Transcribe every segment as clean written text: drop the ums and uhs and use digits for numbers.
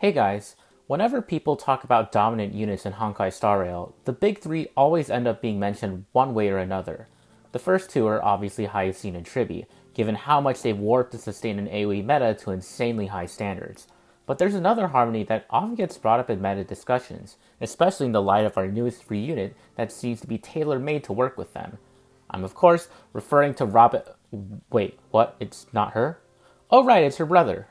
Hey guys, whenever people talk about dominant units in Honkai Star Rail, the big three always end up being mentioned one way or another. The first two are obviously Hyacine and Tribbie, given how much they've warped to sustain an AoE meta to insanely high standards. But there's another harmony that often gets brought up in meta discussions, especially in the light of our newest free unit that seems to be tailor-made to work with them. I'm of course referring to Rappa. Wait, what? It's not her? Oh right, it's her brother.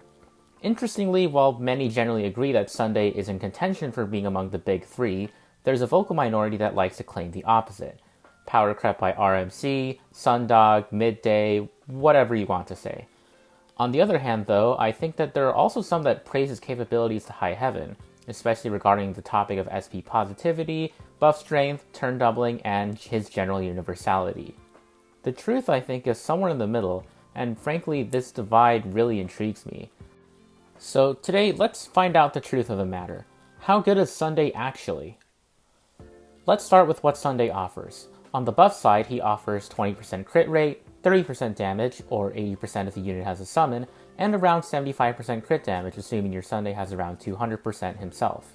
Interestingly, while many generally agree that Sunday is in contention for being among the big three, there's a vocal minority that likes to claim the opposite. Power crept by RMC, Sundog, Mydei, whatever you want to say. On the other hand, though, I think that there are also some that praise his capabilities to high heaven, especially regarding the topic of SP positivity, buff strength, turn doubling, and his general universality. The truth, I think, is somewhere in the middle, and frankly, this divide really intrigues me. So today, let's find out the truth of the matter. How good is Sunday actually? Let's start with what Sunday offers. On the buff side, he offers 20% crit rate, 30% damage, or 80% if the unit has a summon, and around 75% crit damage, assuming your Sunday has around 200% himself.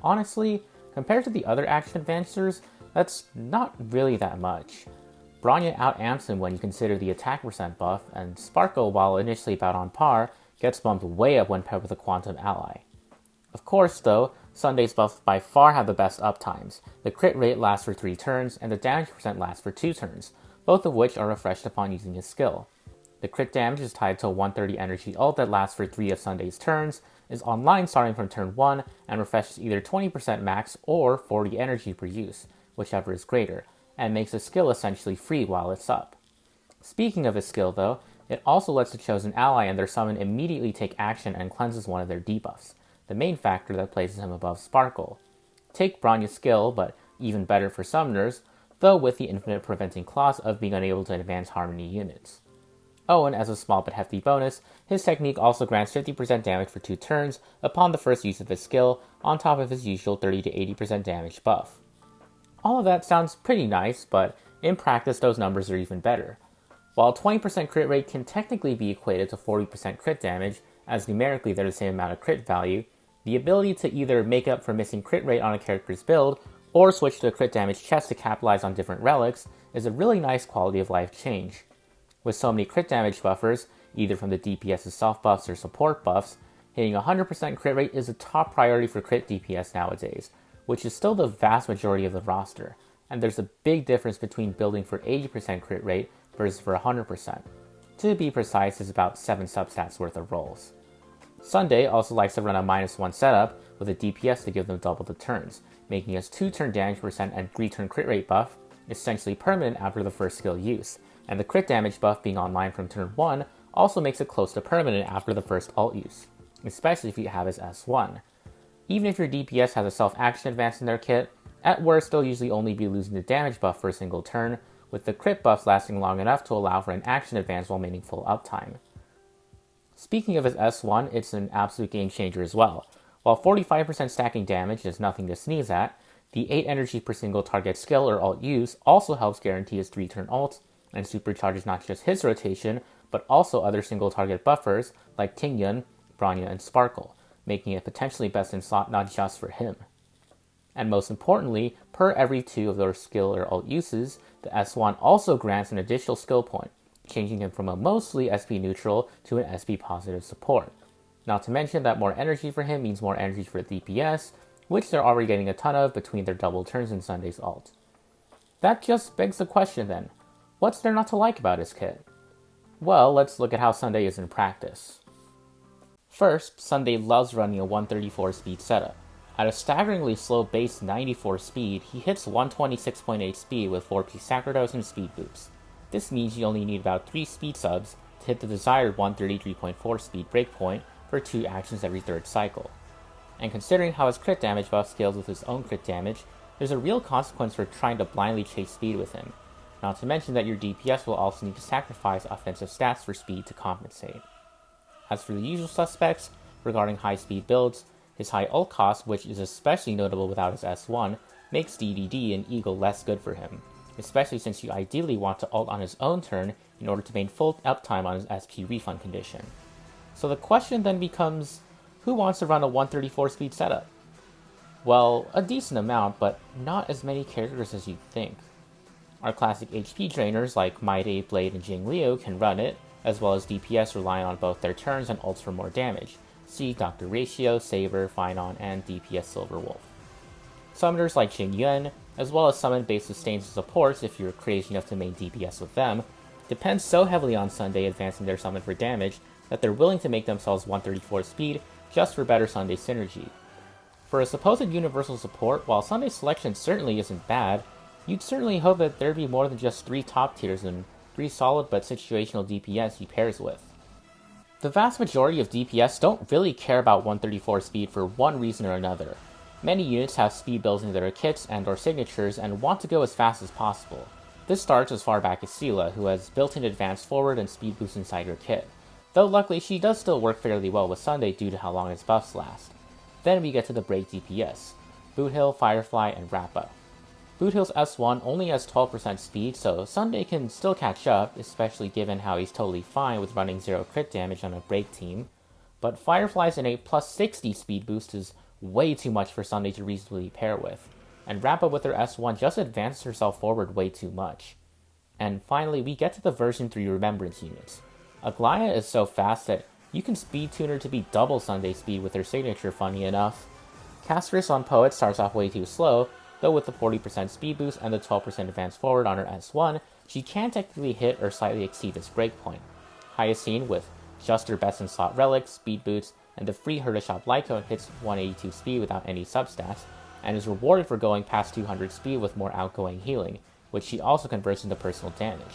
Honestly, compared to the other action advancers, that's not really that much. Bronya out-amps him when you consider the attack percent buff, and Sparkle, while initially about on par, gets bumped way up when paired with a Quantum ally. Of course, though, Sunday's buffs by far have the best uptimes. The crit rate lasts for 3 turns, and the damage percent lasts for 2 turns, both of which are refreshed upon using his skill. The crit damage is tied to a 130 energy ult that lasts for 3 of Sunday's turns, is online starting from turn 1, and refreshes either 20% max or 40 energy per use, whichever is greater, and makes the skill essentially free while it's up. Speaking of his skill, though, it also lets the chosen ally and their summon immediately take action and cleanses one of their debuffs, the main factor that places him above Sparkle. Take Bronya's skill, but even better for summoners, though with the infinite preventing clause of being unable to advance Harmony units. Oh, and as a small but hefty bonus, his technique also grants 50% damage for 2 turns upon the first use of his skill, on top of his usual 30 to 80% damage buff. All of that sounds pretty nice, but in practice those numbers are even better. While 20% crit rate can technically be equated to 40% crit damage, as numerically they're the same amount of crit value, the ability to either make up for missing crit rate on a character's build, or switch to a crit damage chest to capitalize on different relics, is a really nice quality of life change. With so many crit damage buffers, either from the DPS's self buffs or support buffs, hitting 100% crit rate is a top priority for crit DPS nowadays, which is still the vast majority of the roster, and there's a big difference between building for 80% crit rate versus for 100%. To be precise, is about 7 substats worth of rolls. Sunday also likes to run a -1 setup with a DPS to give them double the turns, making his 2 turn damage percent and 3 turn crit rate buff essentially permanent after the first skill use, and the crit damage buff being online from turn 1 also makes it close to permanent after the first ult use, especially if you have his S1. Even if your DPS has a self-action advance in their kit, at worst they'll usually only be losing the damage buff for a single turn, with the crit buffs lasting long enough to allow for an action advance while maintaining full uptime. Speaking of his S1, it's an absolute game changer as well. While 45% stacking damage is nothing to sneeze at, the 8 energy per single target skill or ult use also helps guarantee his 3-turn ult, and supercharges not just his rotation, but also other single target buffers like Tingyun, Bronya, and Sparkle, making it potentially best in slot not just for him. And most importantly, per every 2 of those skill or ult uses, the S1 also grants an additional skill point, changing him from a mostly SP neutral to an SP positive support. Not to mention that more energy for him means more energy for the DPS, which they're already getting a ton of between their double turns in Sunday's ult. That just begs the question then, what's there not to like about his kit? Well, let's look at how Sunday is in practice. First, Sunday loves running a 134 speed setup. At a staggeringly slow base 94 speed, he hits 126.8 speed with 4-piece Sacerdose and speed boosts. This means you only need about 3 speed subs to hit the desired 133.4 speed breakpoint for 2 actions every 3rd cycle. And considering how his crit damage buff scales with his own crit damage, there's a real consequence for trying to blindly chase speed with him, not to mention that your DPS will also need to sacrifice offensive stats for speed to compensate. As for the usual suspects, regarding high speed builds, his high ult cost, which is especially notable without his S1, makes DDD and Eagle less good for him, especially since you ideally want to ult on his own turn in order to maintain full uptime on his SP refund condition. So the question then becomes, who wants to run a 134 speed setup? Well, a decent amount, but not as many characters as you'd think. Our classic HP drainers like Mydei, Blade, and Jingliu can run it, as well as DPS relying on both their turns and ults for more damage. See Dr. Ratio, Saber, Phainon, and DPS Silver Wolf. Summoners like Jingliu, as well as summon-based sustains and supports if you're crazy enough to main DPS with them, depend so heavily on Sunday advancing their summon for damage that they're willing to make themselves 134 speed just for better Sunday synergy. For a supposed universal support, while Sunday's selection certainly isn't bad, you'd certainly hope that there'd be more than just 3 top tiers and 3 solid but situational DPS he pairs with. The vast majority of DPS don't really care about 134 speed for one reason or another. Many units have speed builds into their kits and or signatures and want to go as fast as possible. This starts as far back as Seela, who has built-in advance forward and speed boost inside her kit, though luckily she does still work fairly well with Sunday due to how long his buffs last. Then we get to the break DPS, Boothill, Firefly, and Rappa. Boothill's S1 only has 12% speed, so Sunday can still catch up, especially given how he's totally fine with running 0 crit damage on a break team. But Firefly's innate plus 60 speed boost is way too much for Sunday to reasonably pair with, and Rappa with her S1 just advances herself forward way too much. And finally, we get to the version 3 Remembrance units. Aglaea is so fast that you can speed tune her to be double Sunday speed with her signature, funny enough. Castorice on Poet starts off way too slow, though with the 40% speed boost and the 12% advance forward on her S1, she can technically hit or slightly exceed this breakpoint. Hyacinth, with just her best in slot relics, speed boots, and the free Herta shop Lycone, hits 182 speed without any substats, and is rewarded for going past 200 speed with more outgoing healing, which she also converts into personal damage.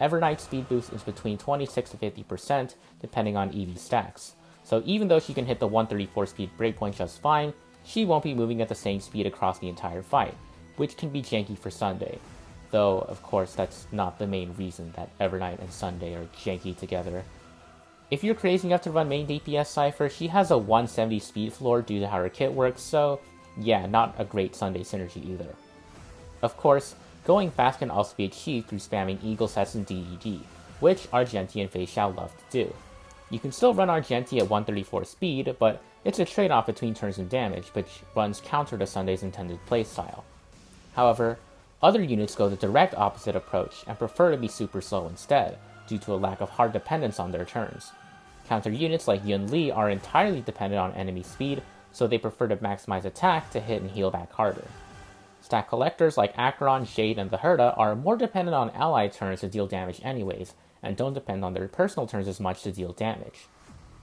Evernight speed boost is between 26 to 50% depending on EV stacks, so even though she can hit the 134 speed breakpoint just fine, she won't be moving at the same speed across the entire fight, which can be janky for Sunday. Though, of course, that's not the main reason that Evernight and Sunday are janky together. If you're crazy enough to run main DPS Cypher, she has a 170 speed floor due to how her kit works, so yeah, not a great Sunday synergy either. Of course, going fast can also be achieved through spamming Eagle sets and DDD, which Argenti and Feixiao love to do. You can still run Argenti at 134 speed, but it's a trade-off between turns and damage, which runs counter to Sunday's intended playstyle. However, other units go the direct opposite approach and prefer to be super slow instead, due to a lack of hard dependence on their turns. Counter units like Yun Li are entirely dependent on enemy speed, so they prefer to maximize attack to hit and heal back harder. Stack collectors like Acheron, Jade, and the Herta are more dependent on ally turns to deal damage anyways, and don't depend on their personal turns as much to deal damage.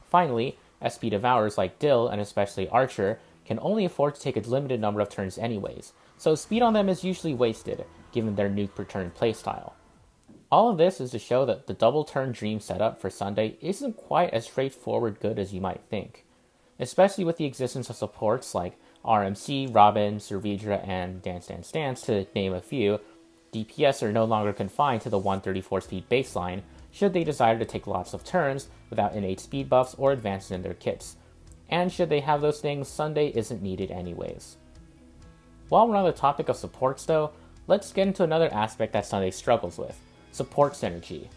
Finally, SP Devourers like Dill, and especially Archer, can only afford to take a limited number of turns anyways, so speed on them is usually wasted, given their nuke per turn playstyle. All of this is to show that the double turn dream setup for Sunday isn't quite as straightforward good as you might think, especially with the existence of supports like RMC, Robin, Cerydra, and Dance Dance Dance, to name a few. DPS are no longer confined to the 134 speed baseline, should they desire to take lots of turns without innate speed buffs or advances in their kits. And should they have those things, Sunday isn't needed anyways. While we're on the topic of supports though, let's get into another aspect that Sunday struggles with: support synergy.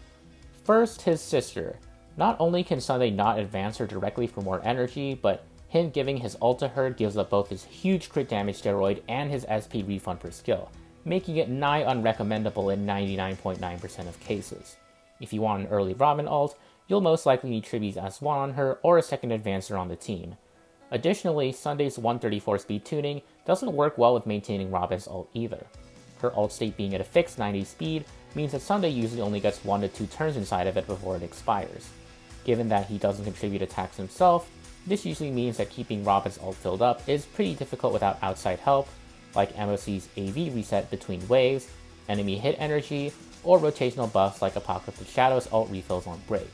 First, his sister. Not only can Sunday not advance her directly for more energy, but him giving his ult to her gives up both his huge crit damage steroid and his SP refund per skill, making it nigh unrecommendable in 99.9% of cases. If you want an early Robin ult, you'll most likely need Tribbie's S1 on her or a second advancer on the team. Additionally, Sunday's 134 speed tuning doesn't work well with maintaining Robin's ult either. Her ult state being at a fixed 90 speed means that Sunday usually only gets 1 to 2 turns inside of it before it expires. Given that he doesn't contribute attacks himself, this usually means that keeping Robin's ult filled up is pretty difficult without outside help, like MOC's AV reset between waves, enemy hit energy, or rotational buffs like Apocalyptic Shadow's ult refills on break.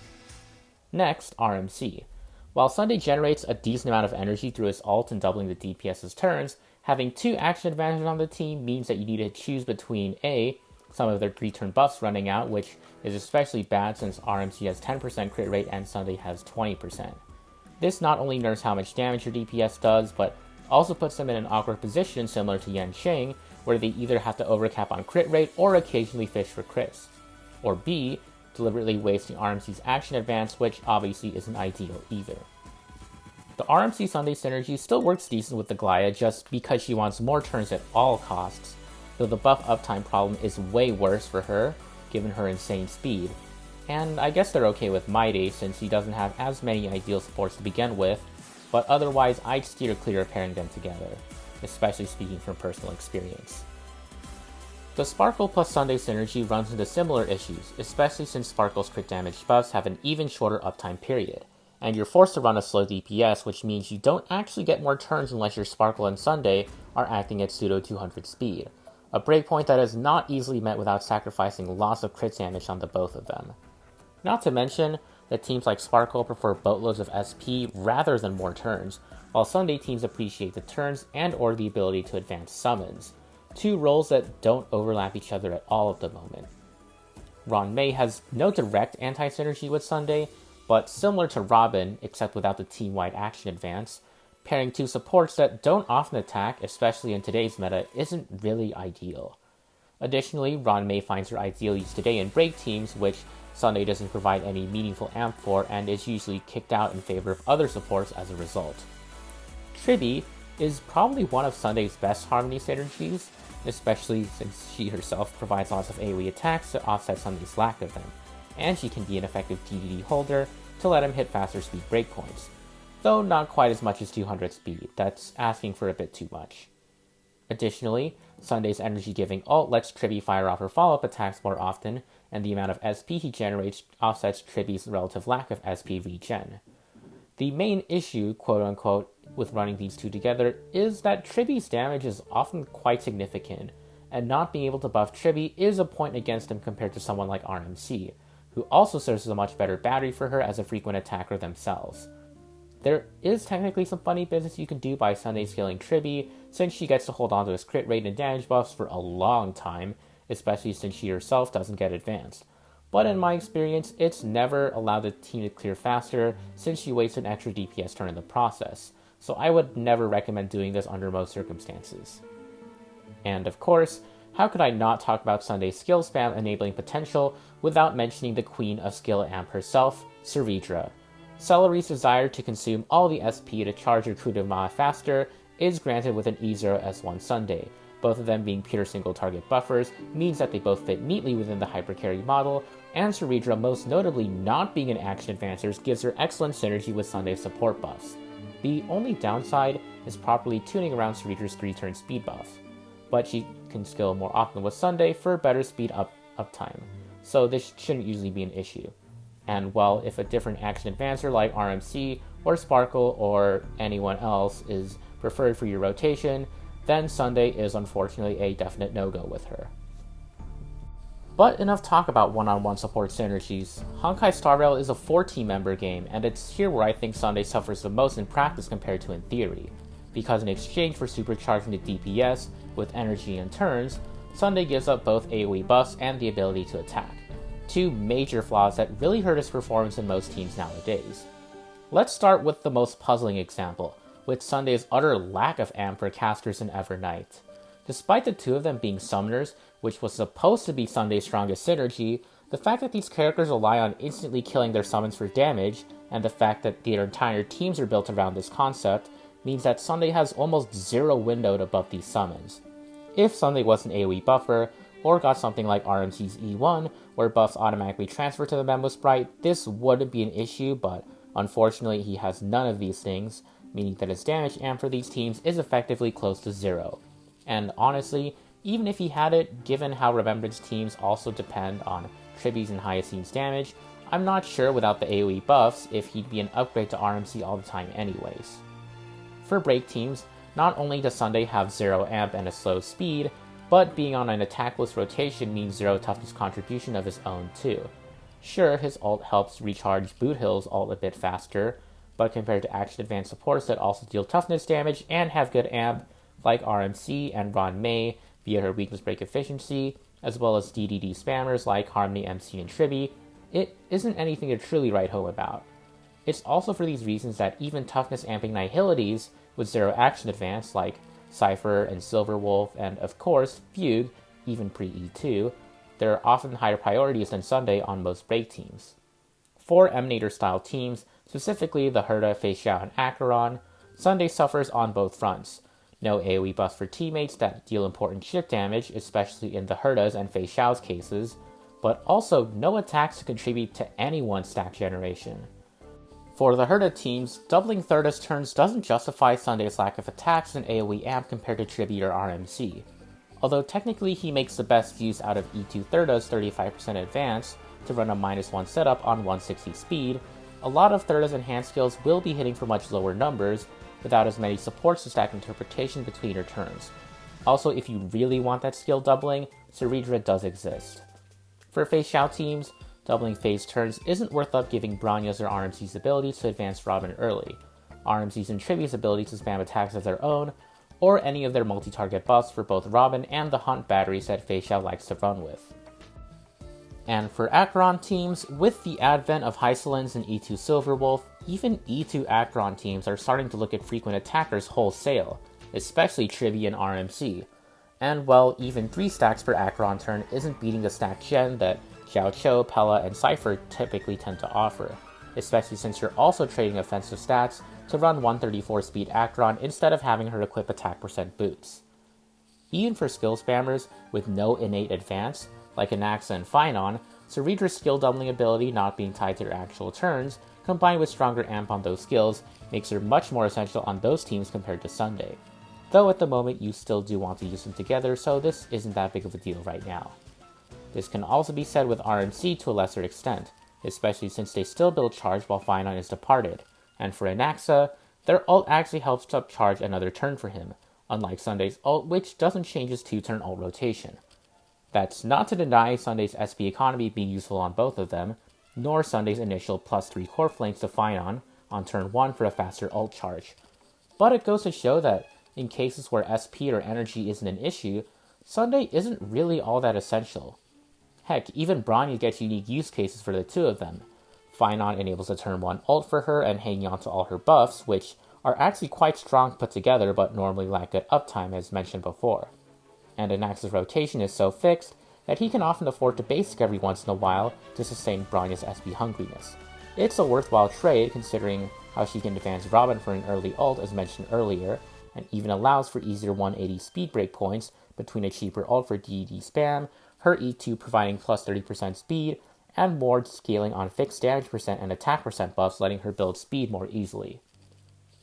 Next, RMC. While Sunday generates a decent amount of energy through his ult and doubling the DPS's turns, having 2 action advantages on the team means that you need to choose between A, some of their 3-turn buffs running out, which is especially bad since RMC has 10% crit rate and Sunday has 20%. This not only nerfs how much damage your DPS does, but also puts them in an awkward position similar to Yan Sheng, where they either have to overcap on crit rate or occasionally fish for crits. Or B, deliberately wasting RMC's action advance, which obviously isn't ideal either. The RMC Sunday synergy still works decent with Aglaea just because she wants more turns at all costs, though the buff uptime problem is way worse for her, given her insane speed. And I guess they're okay with Mydei since he doesn't have as many ideal supports to begin with, but otherwise I'd steer clear of pairing them together, especially speaking from personal experience. The Sparkle plus Sunday synergy runs into similar issues, especially since Sparkle's crit damage buffs have an even shorter uptime period, and you're forced to run a slow DPS, which means you don't actually get more turns unless your Sparkle and Sunday are acting at pseudo 200 speed, a breakpoint that is not easily met without sacrificing lots of crit damage on the both of them. Not to mention that teams like Sparkle prefer boatloads of SP rather than more turns, while Sunday teams appreciate the turns and or the ability to advance summons, two roles that don't overlap each other at all at the moment. Ruan Mei has no direct anti-synergy with Sunday, but similar to Robin, except without the team-wide action advance, pairing two supports that don't often attack, especially in today's meta, isn't really ideal. Additionally, Ruan Mei finds her ideal use today in break teams, which Sunday doesn't provide any meaningful amp for and is usually kicked out in favor of other supports as a result. Tribbie is probably one of Sunday's best Harmony synergies, especially since she herself provides lots of AoE attacks to offset Sunday's lack of them, and she can be an effective DDD holder to let him hit faster speed breakpoints, though not quite as much as 200 speed, that's asking for a bit too much. Additionally, Sunday's energy-giving ult lets Tribbie fire off her follow-up attacks more often, and the amount of SP he generates offsets Tribbie's relative lack of SP regen. The main issue, quote-unquote, with running these two together is that Tribbie's damage is often quite significant, and not being able to buff Tribbie is a point against him compared to someone like RMC, who also serves as a much better battery for her as a frequent attacker themselves. There is technically some funny business you can do by Sunday scaling Tribbie, since she gets to hold on to his crit rate and damage buffs for a long time, especially since she herself doesn't get advanced. But in my experience, it's never allowed the team to clear faster, since she wastes an extra DPS turn in the process, so I would never recommend doing this under most circumstances. And of course, how could I not talk about Sunday's skill spam enabling potential without mentioning the queen of skill amp herself, Cerydra. Celery's desire to consume all the SP to charge her coup de main faster is granted with an E0S1 Sunday. Both of them being pure single target buffers means that they both fit neatly within the hypercarry model, and Cerydra most notably not being an action advancer gives her excellent synergy with Sunday's support buffs. The only downside is properly tuning around Cerydra's 3-turn speed buff, but she can skill more often with Sunday for better speed uptime, so this shouldn't usually be an issue. And well, if a different action advancer like RMC or Sparkle or anyone else is preferred for your rotation, then Sunday is unfortunately a definite no-go with her. But enough talk about one-on-one support synergies. Honkai Star Rail is a 4-team member game, and it's here where I think Sunday suffers the most in practice compared to in theory, because in exchange for supercharging the DPS with energy and turns, Sunday gives up both AoE buffs and the ability to attack, two major flaws that really hurt his performance in most teams nowadays. Let's start with the most puzzling example, with Sunday's utter lack of amp for Castorice and Evernight. Despite the two of them being summoners, which was supposed to be Sunday's strongest synergy, the fact that these characters rely on instantly killing their summons for damage, and the fact that their entire teams are built around this concept, means that Sunday has almost zero window to buff these summons. If Sunday was an AoE buffer, or got something like RMC's E1, where buffs automatically transfer to the Memo Sprite, this wouldn't be an issue, but unfortunately he has none of these things, meaning that his damage amp for these teams is effectively close to zero. And honestly, even if he had it, given how Remembrance teams also depend on Tribbie's and Hyacine's damage, I'm not sure without the AoE buffs if he'd be an upgrade to RMC all the time anyways. For break teams, not only does Sunday have 0 amp and a slow speed, but being on an attackless rotation means 0 toughness contribution of his own too. Sure, his ult helps recharge Boothill's ult a bit faster, but compared to action advanced supports that also deal toughness damage and have good amp, like RMC and Ruan Mei via her weakness break efficiency, as well as DDD spammers like Harmony MC and Tribbie, it isn't anything to truly write home about. It's also for these reasons that even toughness amping Nihilities with 0 action advance like Cypher and Silverwolf and of course Fugue, even pre-E2, they're often higher priorities than Sunday on most break teams. For Emanator style teams, specifically the Herta, Feixiao, and Acheron, Sunday suffers on both fronts. No AoE buffs for teammates that deal important chip damage, especially in the Herta's and Feixiao's cases, but also no attacks to contribute to anyone's stack generation. For the Herta teams, doubling Thurda's turns doesn't justify Sunday's lack of attacks and AoE amp compared to Tribbie or RMC. Although technically he makes the best use out of E2 Thurda's 35% advance to run a -1 setup on 160 speed, a lot of Thurda's enhanced skills will be hitting for much lower numbers, without as many supports to stack interpretation between her turns. Also, if you really want that skill doubling, Cerydra does exist. For Feixiao teams, doubling phase turns isn't worth up giving Bronya's or RMC's ability to advance Robin early, RMC's and Tribbie's ability to spam attacks of their own, or any of their multi-target buffs for both Robin and the Hunt batteries that Feixiao likes to run with. And for Acheron teams, with the advent of Hysolins and E2 Silverwolf, even E2 Acheron teams are starting to look at frequent attackers wholesale, especially Tribbie and RMC. And well, even 3 stacks per Acheron turn isn't beating the stack gen that Xiao Cho, Pella, and Cypher typically tend to offer, especially since you're also trading offensive stats to run 134 speed Acheron instead of having her equip attack percent boots. Even for skill spammers with no innate advance, like Anaxa and Phainon, Cerydra's skill doubling ability not being tied to her actual turns, combined with stronger amp on those skills, makes her much more essential on those teams compared to Sunday. Though at the moment you still do want to use them together, so this isn't that big of a deal right now. This can also be said with RMC to a lesser extent, especially since they still build charge while Phainon is departed, and for Anaxa, their ult actually helps to upcharge another turn for him, unlike Sunday's ult, which doesn't change his 2-turn ult rotation. That's not to deny Sunday's SP economy being useful on both of them, nor Sunday's initial +3 core flanks to Phainon on turn 1 for a faster ult charge. But it goes to show that, in cases where SP or energy isn't an issue, Sunday isn't really all that essential. Heck, even Bronya gets unique use cases for the two of them. Phainon enables a turn 1 ult for her and hanging on to all her buffs, which are actually quite strong put together but normally lack good uptime as mentioned before. And Anaxa's rotation is so fixed that he can often afford to basic every once in a while to sustain Bronya's SP hungriness. It's a worthwhile trade considering how she can advance Robin for an early ult as mentioned earlier, and even allows for easier 180 speed breakpoints between a cheaper ult for DD spam, her E2 providing plus 30% speed, and more scaling on fixed damage percent and attack percent buffs letting her build speed more easily.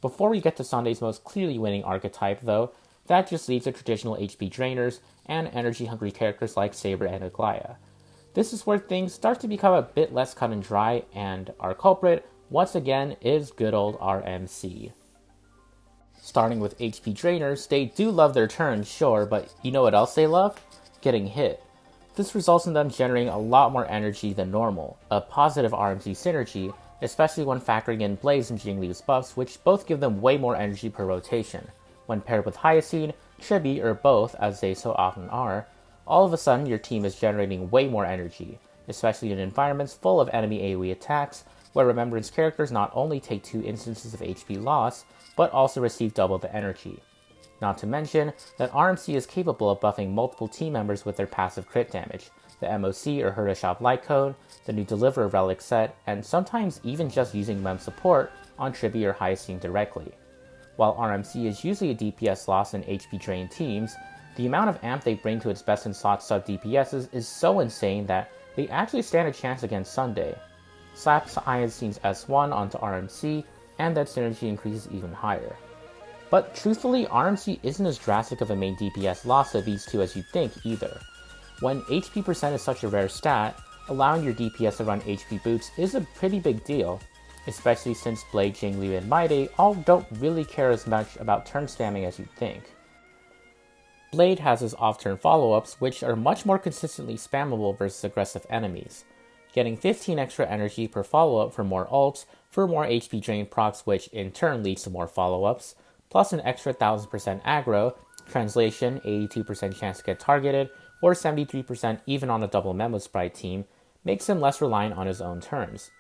Before we get to Sunday's most clearly winning archetype though, that just leaves the traditional HP drainers and energy-hungry characters like Saber and Aglaea. This is where things start to become a bit less cut and dry, and our culprit, once again, is good old RMC. Starting with HP drainers, they do love their turns, sure, but you know what else they love? Getting hit. This results in them generating a lot more energy than normal, a positive RMC synergy, especially when factoring in Blaze and Jingliu's buffs, which both give them way more energy per rotation. When paired with Hyacine, Tribbie, or both, as they so often are, all of a sudden your team is generating way more energy, especially in environments full of enemy AoE attacks, where Remembrance characters not only take 2 instances of HP loss, but also receive double the energy. Not to mention that RMC is capable of buffing multiple team members with their passive crit damage, the MOC or Herta Shop Light Code, the new Deliverer Relic set, and sometimes even just using Mem support on Tribbie or Hyacine directly. While RMC is usually a DPS loss in HP drained teams, the amount of amp they bring to its best in slot sub DPSs is so insane that they actually stand a chance against Sunday. Slap Hyacine's S1 onto RMC, and that synergy increases even higher. But truthfully, RMC isn't as drastic of a main DPS loss of these two as you'd think either. When HP percent is such a rare stat, allowing your DPS to run HP boots is a pretty big deal, especially since Blade, Jingliu, and Mydei all don't really care as much about turn spamming as you'd think. Blade has his off-turn follow-ups, which are much more consistently spammable versus aggressive enemies, getting 15 extra energy per follow-up for more ults, for more HP drain procs which in turn leads to more follow-ups, plus an extra 1000% aggro, translation 82% chance to get targeted, or 73% even on a double Memo Sprite team, makes him less reliant on his own turns.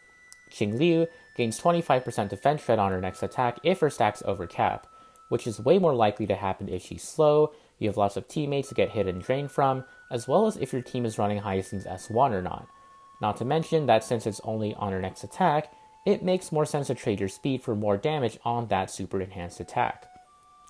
Jingliu gains 25% defense shred on her next attack if her stacks over cap, which is way more likely to happen if she's slow, you have lots of teammates to get hit and drain from, as well as if your team is running Hyacine's S1 or not. Not to mention that since it's only on her next attack, it makes more sense to trade your speed for more damage on that super enhanced attack.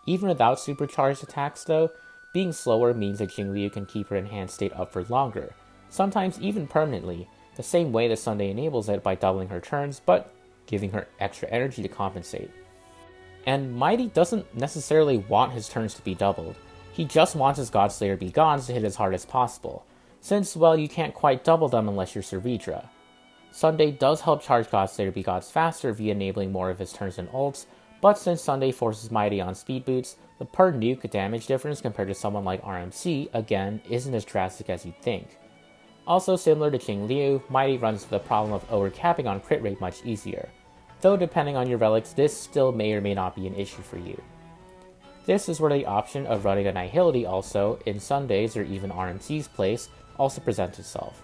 Even without supercharged attacks though, being slower means that Jingliu can keep her enhanced state up for longer, sometimes even permanently, the same way that Sunday enables it by doubling her turns, but giving her extra energy to compensate. And Mydei doesn't necessarily want his turns to be doubled, he just wants his Godslayer Begons to hit as hard as possible, since, well, you can't quite double them unless you're Cerydra. Sunday does help charge Godslayer Begons faster via enabling more of his turns and ults, but since Sunday forces Mydei on speed boots, the per nuke damage difference compared to someone like RMC, again, isn't as drastic as you'd think. Also similar to Jingliu, Mydei runs into the problem of overcapping on crit rate much easier, though depending on your relics, this still may or may not be an issue for you. This is where the option of running Annihility also, in Sunday's or even RMC's place, also presents itself.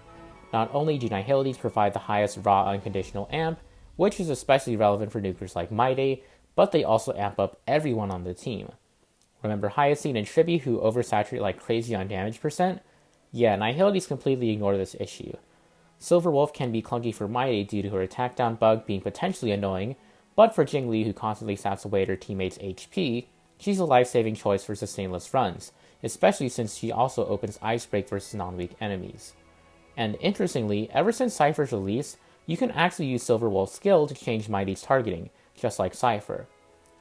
Not only do Annihilities provide the highest raw unconditional amp, which is especially relevant for nukers like Mydei, but they also amp up everyone on the team. Remember Hyacine and Tribbie who oversaturate like crazy on damage percent? Yeah, Annihilities completely ignore this issue. Silver Wolf can be clunky for Mydei due to her attack down bug being potentially annoying, but for Jingliu who constantly saps away at her teammates' HP, she's a life-saving choice for sustainless runs, especially since she also opens Ice Break versus non-weak enemies. And interestingly, ever since Cypher's release, you can actually use Silver Wolf's skill to change Mydei's targeting, just like Cypher.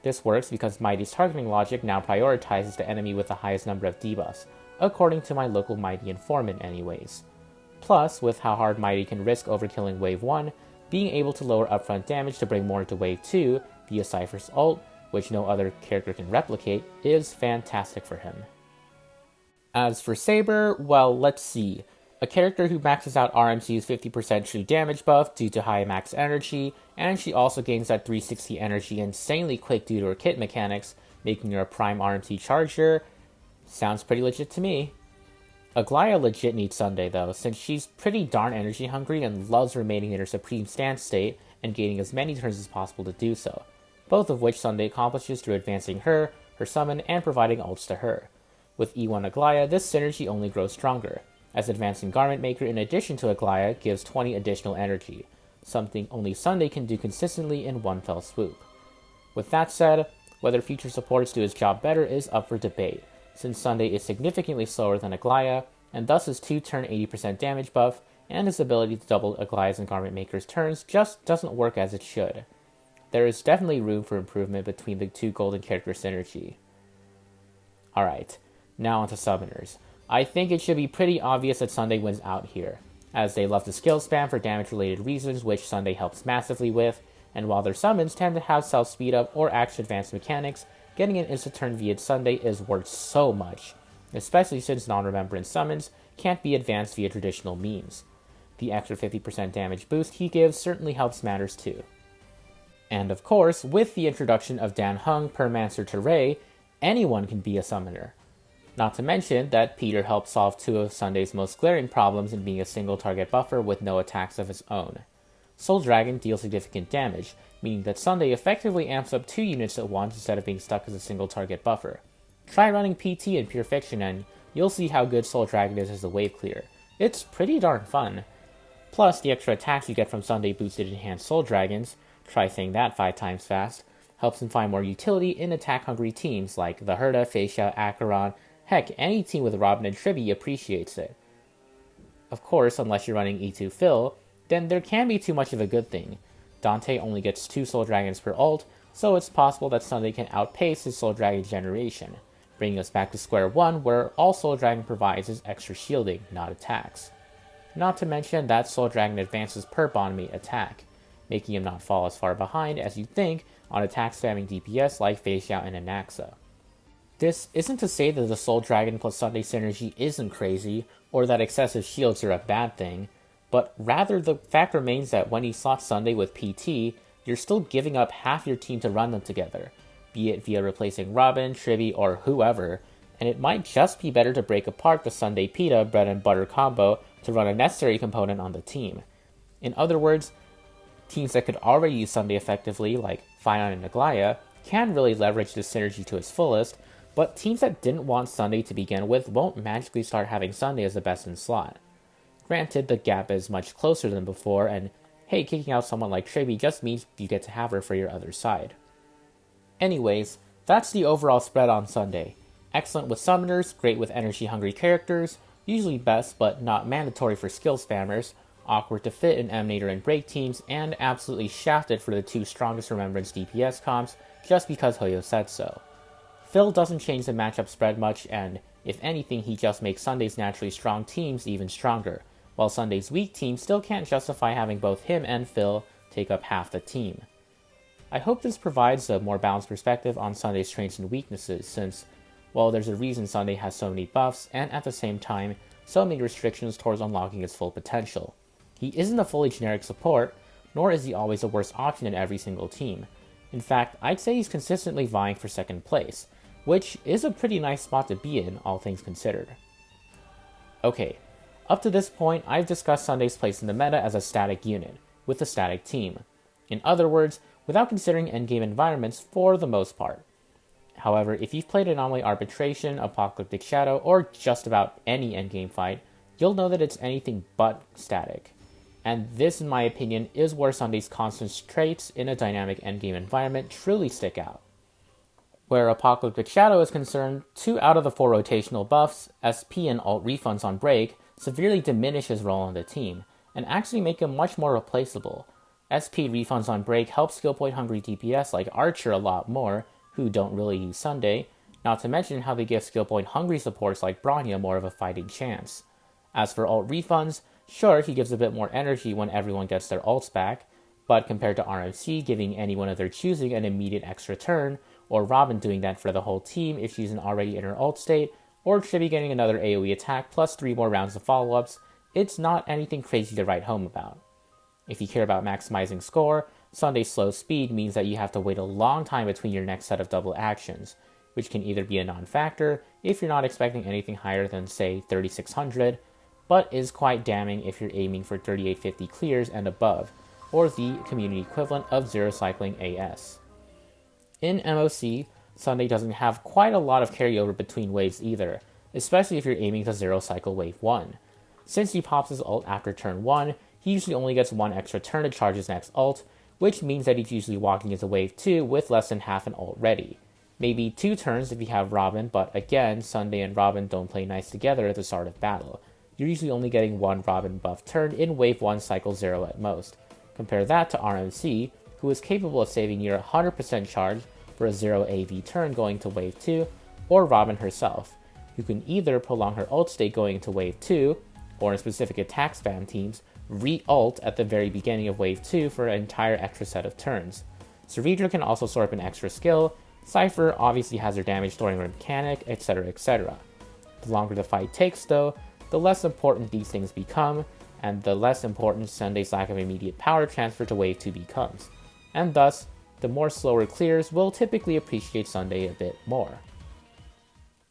This works because Mydei's targeting logic now prioritizes the enemy with the highest number of debuffs, according to my local Mydei informant anyways. Plus, with how hard Mydei can risk overkilling Wave 1, being able to lower upfront damage to bring more into Wave 2 via Cypher's ult, which no other character can replicate, is fantastic for him. As for Saber, well, let's see. A character who maxes out RMC's 50% true damage buff due to high max energy, and she also gains that 360 energy insanely quick due to her kit mechanics, making her a prime RMC charger. Sounds pretty legit to me. Aglaea legit needs Sunday though, since she's pretty darn energy hungry and loves remaining in her supreme stance state and gaining as many turns as possible to do so, both of which Sunday accomplishes through advancing her summon, and providing ults to her. With E1 Aglaea, this synergy only grows stronger, as advancing Garment Maker in addition to Aglaea gives 20 additional energy, something only Sunday can do consistently in one fell swoop. With that said, whether future supports do his job better is up for debate, since Sunday is significantly slower than Aglaea, and thus his 2-turn 80% damage buff and his ability to double Aglaea's and Garment Maker's turns just doesn't work as it should. There is definitely room for improvement between the two golden character synergy. Alright, now onto summoners. I think it should be pretty obvious that Sunday wins out here, as they love to skill spam for damage-related reasons, which Sunday helps massively with, and while their summons tend to have self-speed up or action advanced mechanics, getting an instant turn via Sunday is worth so much, especially since non-remembrance summons can't be advanced via traditional means. The extra 50% damage boost he gives certainly helps matters too. And of course, with the introduction of Dan Heng, Permancer Terray, anyone can be a summoner. Not to mention that Peter helped solve two of Sunday's most glaring problems in being a single target buffer with no attacks of his own. Soul Dragon deals significant damage, meaning that Sunday effectively amps up 2 units at once instead of being stuck as a single target buffer. Try running PT in Pure Fiction and you'll see how good Soul Dragon is as a wave clear. It's pretty darn fun. Plus, the extra attacks you get from Sunday boosted enhanced Soul Dragons, try saying that 5 times fast, helps him find more utility in attack-hungry teams like the Herta, Feixiao, Acheron. Heck, any team with Robin and Tribbie appreciates it. Of course, unless you're running E2 Fill, then there can be too much of a good thing. Dante only gets 2 Soul Dragons per ult, so it's possible that Sunday can outpace his Soul Dragon generation, bringing us back to square one where all Soul Dragon provides is extra shielding, not attacks. Not to mention that Soul Dragon advances per bond mate attack, making him not fall as far behind as you'd think on attack spamming DPS like Feixiao and Anaxa. This isn't to say that the Soul Dragon plus Sunday synergy isn't crazy, or that excessive shields are a bad thing, but rather the fact remains that when you slot Sunday with PT, you're still giving up half your team to run them together, be it via replacing Robin, Tribbie, or whoever, and it might just be better to break apart the Sunday Pita bread and butter combo to run a necessary component on the team. In other words, teams that could already use Sunday effectively, like Phainon and Aglaea, can really leverage this synergy to its fullest, but teams that didn't want Sunday to begin with won't magically start having Sunday as the best in slot. Granted, the gap is much closer than before, and hey, kicking out someone like Tribbie just means you get to have her for your other side. Anyways, that's the overall spread on Sunday. Excellent with summoners, great with energy-hungry characters, usually best but not mandatory for skill spammers, awkward to fit in Emanator and Break teams, and absolutely shafted for the two strongest Remembrance DPS comps just because Hoyo said so. Phil doesn't change the matchup spread much, and if anything, he just makes Sunday's naturally strong teams even stronger, while Sunday's weak team still can't justify having both him and Phil take up half the team. I hope this provides a more balanced perspective on Sunday's strengths and weaknesses, since, well, there's a reason Sunday has so many buffs, and at the same time, so many restrictions towards unlocking its full potential. He isn't a fully generic support, nor is he always the worst option in every single team. In fact, I'd say he's consistently vying for second place, which is a pretty nice spot to be in, all things considered. Okay, up to this point, I've discussed Sunday's place in the meta as a static unit, with a static team. In other words, without considering endgame environments for the most part. However, if you've played Anomaly Arbitration, Apocalyptic Shadow, or just about any endgame fight, you'll know that it's anything but static. And this, in my opinion, is where Sunday's constant traits in a dynamic endgame environment truly stick out. Where Apocalyptic Shadow is concerned, 2 out of the 4 rotational buffs, SP and alt refunds on break, severely diminish his role on the team, and actually make him much more replaceable. SP refunds on break help skill point hungry DPS like Archer a lot more, who don't really use Sunday, not to mention how they give skill point hungry supports like Bronya more of a fighting chance. As for alt refunds, sure, he gives a bit more energy when everyone gets their ults back, but compared to RMC giving anyone of their choosing an immediate extra turn, or Robin doing that for the whole team if she's already in her ult state, or Tribbie getting another AoE attack plus 3 more rounds of follow-ups, it's not anything crazy to write home about. If you care about maximizing score, Sunday's slow speed means that you have to wait a long time between your next set of double actions, which can either be a non-factor if you're not expecting anything higher than, say, 3600, but is quite damning if you're aiming for 3850 clears and above, or the community equivalent of zero cycling AS. In MOC, Sunday doesn't have quite a lot of carryover between waves either, especially if you're aiming to zero cycle wave 1. Since he pops his ult after turn 1, he usually only gets 1 extra turn to charge his next ult, which means that he's usually walking into wave 2 with less than half an ult ready. Maybe 2 turns if you have Robin, but again, Sunday and Robin don't play nice together at the start of battle. You're usually only getting 1 Robin buff turn in wave 1 cycle 0 at most. Compare that to RMC, who is capable of saving near 100% charge for a 0 AV turn going to wave 2, or Robin herself, who can either prolong her ult state going into wave 2, or in specific attack spam teams, re-ult at the very beginning of wave 2 for an entire extra set of turns. Cerydra can also store up an extra skill, Cypher obviously has her damage storing mechanic, etc, etc. The longer the fight takes though, the less important these things become, and the less important Sunday's lack of immediate power transfer to wave 2 becomes, and thus, the more slower clears will typically appreciate Sunday a bit more.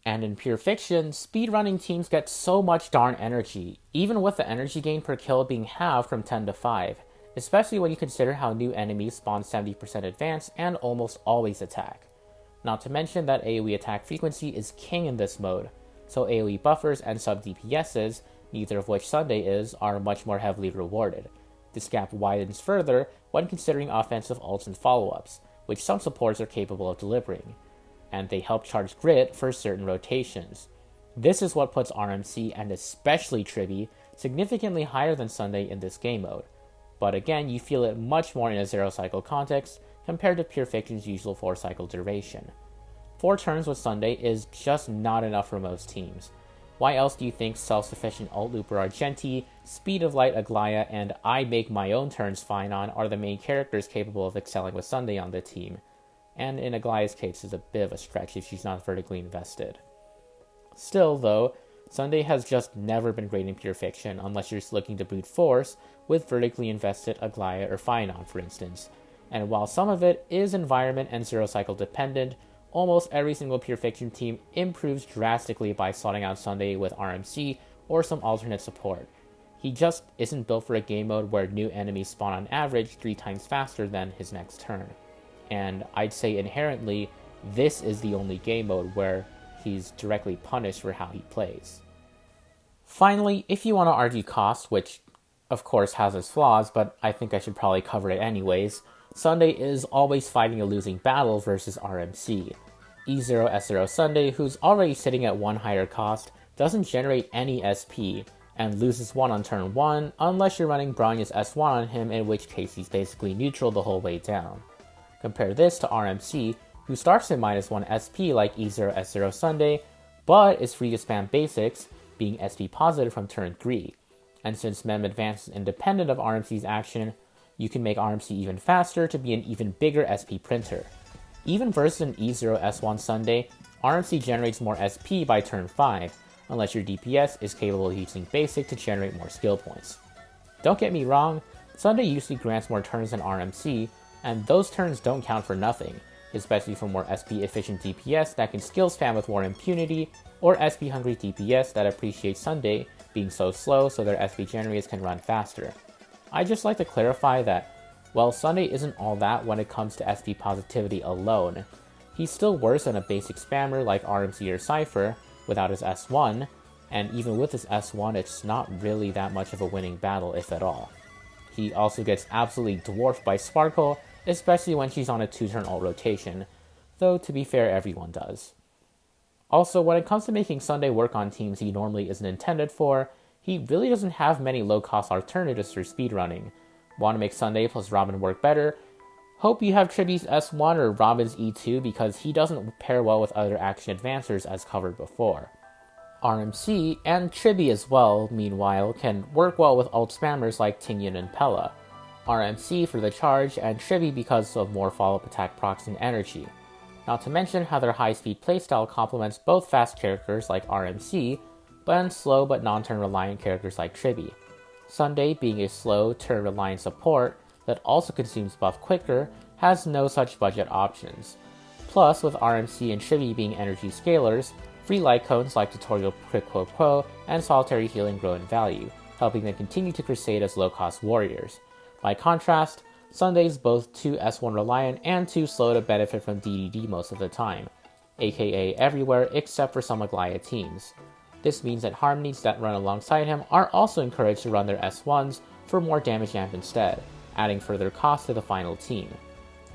And in pure fiction, speedrunning teams get so much darn energy, even with the energy gain per kill being halved from 10 to 5, especially when you consider how new enemies spawn 70% advance and almost always attack. Not to mention that AoE attack frequency is king in this mode, so AoE buffers and sub DPSs, neither of which Sunday is, are much more heavily rewarded. This gap widens further when considering offensive ults and follow-ups, which some supports are capable of delivering, and they help charge grit for certain rotations. This is what puts RMC and especially Tribbie significantly higher than Sunday in this game mode, but again you feel it much more in a zero cycle context compared to Pure Fiction's usual 4 cycle duration. 4 turns with Sunday is just not enough for most teams. Why else do you think self-sufficient ult looper Argenti, Speed of Light Aglaea, and I Make My Own Turns Phainon are the main characters capable of excelling with Sunday on the team? And in Aglaea's case, it's a bit of a stretch if she's not vertically invested. Still, though, Sunday has just never been great in Pure Fiction unless you're looking to brute force with vertically invested Aglaea or Phainon, for instance. And while some of it is environment and zero cycle dependent, almost every single Pure Fiction team improves drastically by slotting out Sunday with RMC or some alternate support. He just isn't built for a game mode where new enemies spawn on average 3 times faster than his next turn. And I'd say inherently, this is the only game mode where he's directly punished for how he plays. Finally, if you want to argue cost, which of course has its flaws, but I think I should probably cover it anyways. Sunday is always fighting a losing battle versus RMC. E0S0 Sunday, who's already sitting at 1 higher cost, doesn't generate any SP, and loses 1 on turn 1 unless you're running Bronya's S1 on him, in which case he's basically neutral the whole way down. Compare this to RMC, who starts at -1 SP like E0S0 Sunday, but is free to spam basics, being SP positive from turn 3. And since Mem Advance is independent of RMC's action, you can make RMC even faster to be an even bigger SP printer. Even versus an E0S1 Sunday, RMC generates more SP by turn 5, unless your DPS is capable of using basic to generate more skill points. Don't get me wrong, Sunday usually grants more turns than RMC, and those turns don't count for nothing, especially for more SP efficient DPS that can skill spam with more impunity, or SP hungry DPS that appreciate Sunday being so slow so their SP generators can run faster. I just like to clarify that, while Sunday isn't all that when it comes to SP positivity alone, he's still worse than a basic spammer like RMC or Cypher without his S1, and even with his S1 it's not really that much of a winning battle if at all. He also gets absolutely dwarfed by Sparkle, especially when she's on a 2-turn ult rotation, though to be fair everyone does. Also, when it comes to making Sunday work on teams he normally isn't intended for, he really doesn't have many low-cost alternatives for speedrunning. Want to make Sunday plus Robin work better? Hope you have Tribbie's S1 or Robin's E2 because he doesn't pair well with other action advancers as covered before. RMC, and Tribbie as well, meanwhile, can work well with ult spammers like Tingyun and Pella. RMC for the charge, and Tribbie because of more follow-up attack procs and energy. Not to mention how their high-speed playstyle complements both fast characters like RMC, but slow but non-turn reliant characters like Tribbie. Sunday, being a slow, turn-reliant support that also consumes buff quicker, has no such budget options. Plus, with RMC and Tribbie being energy scalers, free light cones like Tutorial Quick Quo Quo and Solitary Healing grow in value, helping them continue to crusade as low-cost warriors. By contrast, Sunday's both too S1 reliant and too slow to benefit from DDD most of the time, aka everywhere except for some Aglaea teams. This means that Harmonies that run alongside him are also encouraged to run their S1s for more damage amp instead, adding further cost to the final team.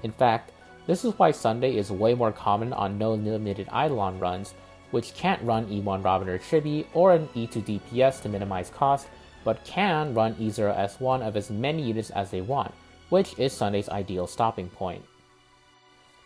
In fact, this is why Sunday is way more common on no limited Eidolon runs, which can't run E1 Robin or Tribbie or an E2 DPS to minimize cost, but can run E0S1 of as many units as they want, which is Sunday's ideal stopping point.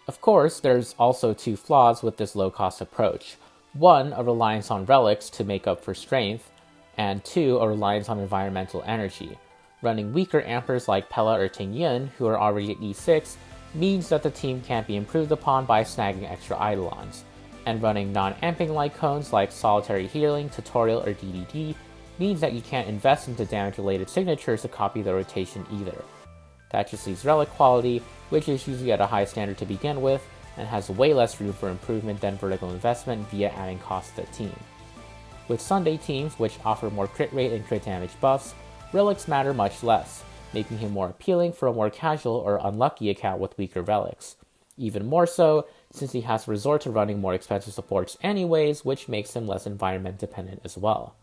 Of course, there's also 2 flaws with this low-cost approach. 1, a reliance on relics to make up for strength, and 2, a reliance on environmental energy. Running weaker ampers like Pella or Tingyun, who are already at E6, means that the team can't be improved upon by snagging extra Eidolons. And running non-amping light cones like Solitary Healing, Tutorial, or DDD means that you can't invest into damage-related signatures to copy the rotation either. That just leaves relic quality, which is usually at a high standard to begin with, and has way less room for improvement than vertical investment via adding cost to the team. With Sunday teams, which offer more crit rate and crit damage buffs, relics matter much less, making him more appealing for a more casual or unlucky account with weaker relics. Even more so, since he has to resort to running more expensive supports anyways, which makes him less environment dependent as well.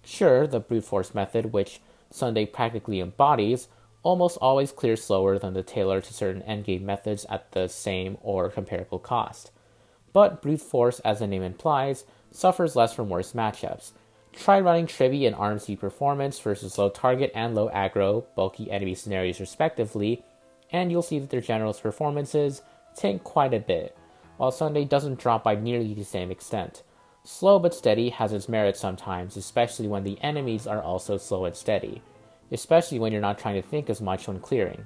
Sure, the brute force method, which Sunday practically embodies, almost always clears slower than the tailor to certain endgame methods at the same or comparable cost. But brute force, as the name implies, suffers less from worse matchups. Try running Tribbie and RMC performance versus low target and low aggro, bulky enemy scenarios respectively, and you'll see that their general's performances tank quite a bit, while Sunday doesn't drop by nearly the same extent. Slow but steady has its merits sometimes, especially when the enemies are also slow and steady, especially when you're not trying to think as much when clearing.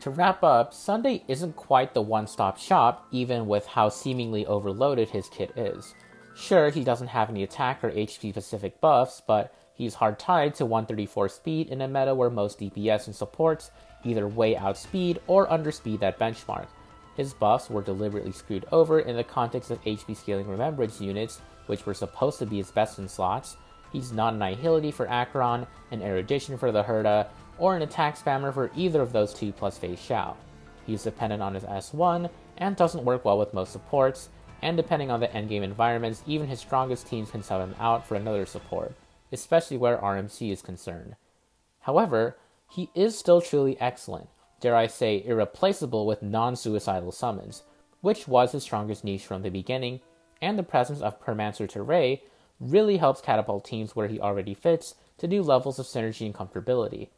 To wrap up, Sunday isn't quite the one-stop shop, even with how seemingly overloaded his kit is. Sure, he doesn't have any attack or HP-specific buffs, but he's hard-tied to 134 speed in a meta where most DPS and supports either way outspeed or underspeed that benchmark. His buffs were deliberately screwed over in the context of HP scaling Remembrance units, which were supposed to be his best in slots. He's not an Annihility for Acheron, an Erudition for the Herta, or an attack spammer for either of those 2 plus Feixiao. He's dependent on his S1, and doesn't work well with most supports, and depending on the endgame environments, even his strongest teams can sub him out for another support, especially where RMC is concerned. However, he is still truly excellent, dare I say irreplaceable with non-suicidal summons, which was his strongest niche from the beginning, and the presence of Permancer to Ray really helps catapult teams where he already fits to new levels of synergy and comfortability.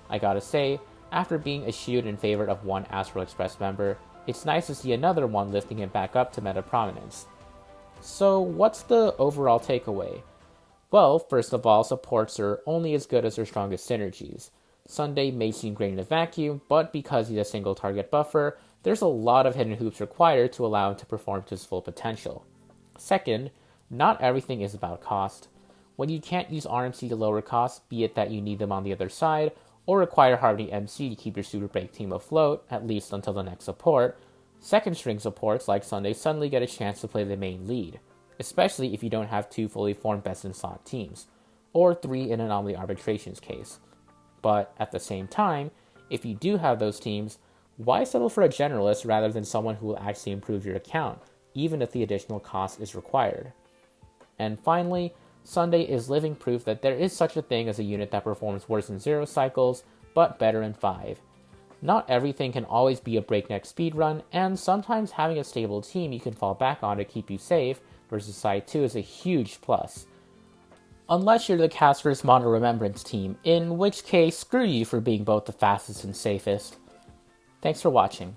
I gotta say, after being eschewed in favor of one Astral Express member, it's nice to see another one lifting him back up to meta prominence. So what's the overall takeaway? Well, first of all, supports are only as good as their strongest synergies. Sunday may seem great in a vacuum, but because he's a single target buffer, there's a lot of hidden hoops required to allow him to perform to his full potential. Second, not everything is about cost. When you can't use RMC to lower costs, be it that you need them on the other side, or require Harmony MC to keep your Super Break team afloat, at least until the next support, second string supports like Sunday suddenly get a chance to play the main lead, especially if you don't have 2 fully formed best in slot teams, or 3 in Anomaly Arbitration's case. But at the same time, if you do have those teams, why settle for a generalist rather than someone who will actually improve your account, even if the additional cost is required? And finally, Sunday is living proof that there is such a thing as a unit that performs worse in 0 cycles, but better in 5. Not everything can always be a breakneck speedrun, and sometimes having a stable team you can fall back on to keep you safe versus side 2 is a huge plus. Unless you're the Castorice Mono Remembrance team, in which case screw you for being both the fastest and safest. Thanks for watching.